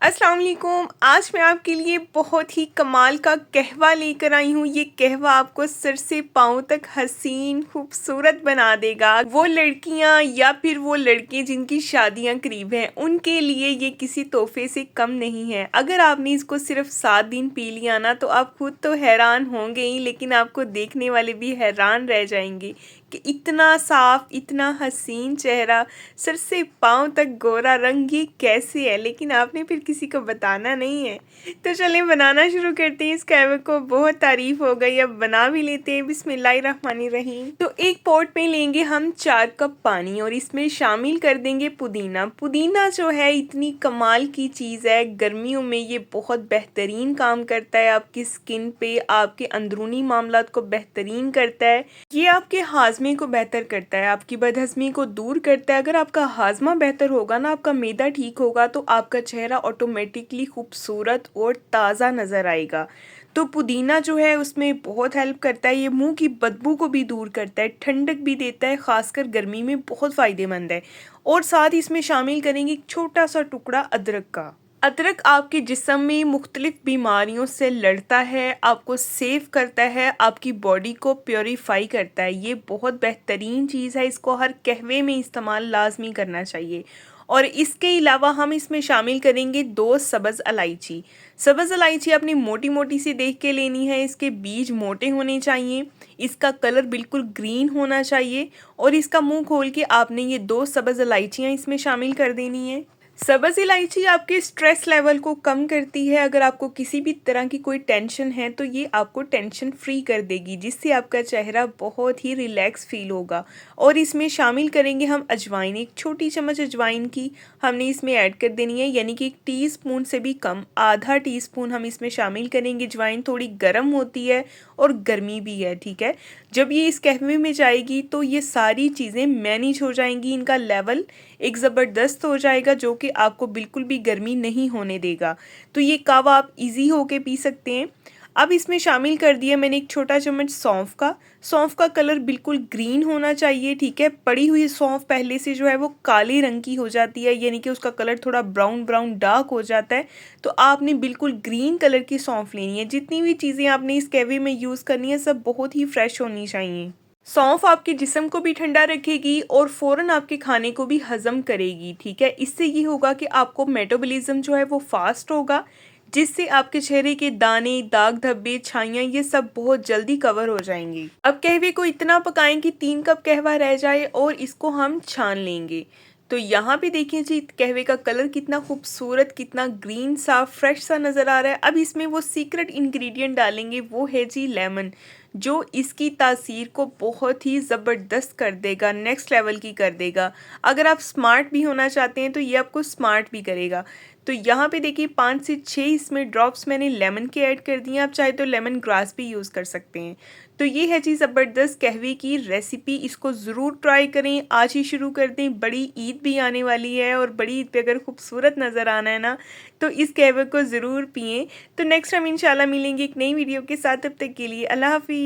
अस्सलाम वालेकुम। आज मैं आपके लिए बहुत ही कमाल का कहवा लेकर आई हूँ। ये कहवा आपको सिर से पाँव तक हसीन खूबसूरत बना देगा। वो लड़कियाँ या फिर वो लड़के जिनकी शादियाँ करीब हैं उनके लिए ये किसी तोहफे से कम नहीं है। अगर आपने इसको सिर्फ 7 दिन पी लिया ना तो आप खुद तो हैरान होंगे ही, लेकिन आपको देखने वाले भी हैरान रह जाएंगे कि इतना साफ, इतना हसीन चेहरा, सर से पाँव तक गोरा रंग, ये कैसे है। लेकिन आपने फिर किसी को बताना नहीं है। तो चलें बनाना शुरू करते हैं। इस कहवे को बहुत तारीफ हो गई, अब बना भी लेते हैं। बिस्मिल्लाहिर्रहमानिर्रहीम। तो एक पॉट में लेंगे हम 4 कप पानी और इसमें शामिल कर देंगे पुदीना। पुदीना जो है इतनी कमाल की चीज़ है, गर्मियों में ये बहुत बेहतरीन काम करता है। आपकी स्किन पे, आपके अंदरूनी मामलात को बेहतरीन करता है। ये आपके हाजमे को बेहतर करता है, आपकी बदहज़मी को दूर करता है। अगर आपका हाजमा बेहतर होगा ना, आपका मैदा ठीक होगा, तो आपका चेहरा ऑटोमेटिकली खूबसूरत और ताज़ा नज़र आएगा। तो पुदीना जो है उसमें बहुत हेल्प करता है। ये मुंह की बदबू को भी दूर करता है, ठंडक भी देता है, ख़ासकर गर्मी में बहुत फ़ायदेमंद है। और साथ ही इसमें शामिल करेंगे एक छोटा सा टुकड़ा अदरक का। अदरक आपके जिस्म में मुख्तलिफ बीमारियों से लड़ता है, आपको सेव करता है, आपकी बॉडी को प्योरीफाई करता है। ये बहुत बेहतरीन चीज़ है, इसको हर कहवे में इस्तेमाल लाजमी करना चाहिए। और इसके अलावा हम इसमें शामिल करेंगे 2 सब्ज़ इलायची। सब्ज़ इलायची अपनी मोटी मोटी सी देख के लेनी है, इसके बीज मोटे होने चाहिए, इसका कलर बिल्कुल ग्रीन होना चाहिए। और इसका मुंह खोल के आपने ये 2 सब्ज़ इलायचियाँ इसमें शामिल कर देनी है। सब्ज़ इलायची आपके स्ट्रेस लेवल को कम करती है। अगर आपको किसी भी तरह की कोई टेंशन है तो ये आपको टेंशन फ्री कर देगी, जिससे आपका चेहरा बहुत ही रिलैक्स फील होगा। और इसमें शामिल करेंगे हम अजवाइन। एक छोटी चम्मच अजवाइन की हमने इसमें ऐड कर देनी है, यानी कि 1 टीस्पून से भी कम, आधा टीस्पून हम इसमें शामिल करेंगे। अजवाइन थोड़ी गर्म होती है और गर्मी भी है, ठीक है। जब ये इस कहवे में जाएगी तो ये सारी चीज़ें मैनेज हो जाएंगी, इनका लेवल एक ज़बरदस्त हो जाएगा, जो कि आपको बिल्कुल भी गर्मी नहीं होने देगा। तो ये कहवा आप इजी होके पी सकते हैं। अब इसमें शामिल कर दिया मैंने एक छोटा चम्मच सौंफ का। सौंफ का कलर बिल्कुल ग्रीन होना चाहिए, ठीक है। पड़ी हुई सौंफ पहले से जो है वो काले रंग की हो जाती है, यानी कि उसका कलर थोड़ा ब्राउन ब्राउन डार्क हो जाता है। तो आपने बिल्कुल ग्रीन कलर की सौंफ लेनी है। जितनी भी चीज़ें आपने इस कहवे में यूज़ करनी है सब बहुत ही फ्रेश होनी चाहिए। सौंफ आपके जिस्म को भी ठंडा रखेगी और फ़ौरन आपके खाने को भी हज़म करेगी, ठीक है। इससे ये होगा कि आपको मेटाबॉलिज्म जो है वो फास्ट होगा, जिससे आपके चेहरे के दाने, दाग धब्बे, छाइयाँ, ये सब बहुत जल्दी कवर हो जाएंगी। अब कहवे को इतना पकाएं कि 3 कप कहवा रह जाए और इसको हम छान लेंगे। तो यहाँ पे देखिए जी, कहवे का कलर कितना खूबसूरत, कितना ग्रीन सा फ्रेश सा नज़र आ रहा है। अब इसमें वो सीक्रेट इंग्रेडिएंट डालेंगे, वो है जी लेमन, जो इसकी तासीर को बहुत ही ज़बरदस्त कर देगा, नेक्स्ट लेवल की कर देगा। अगर आप स्मार्ट भी होना चाहते हैं तो ये आपको स्मार्ट भी करेगा। तो यहाँ पे देखिए 5 से 6 इसमें ड्रॉप्स मैंने लेमन के ऐड कर दिए। आप चाहे तो लेमन ग्रास भी यूज़ कर सकते हैं। तो ये है जी ज़बरदस्त कहवे की रेसिपी, इसको ज़रूर ट्राई करें, आज ही शुरू कर दें। बड़ी ईद भी आने वाली है और बड़ी ईद पे अगर खूबसूरत नज़र आना है ना तो इस कहवे को ज़रूर पिएँ। तो नेक्स्ट हम इंशाल्लाह मिलेंगे एक नई वीडियो के साथ। तब तक के लिए अल्लाह हाफ़िज़।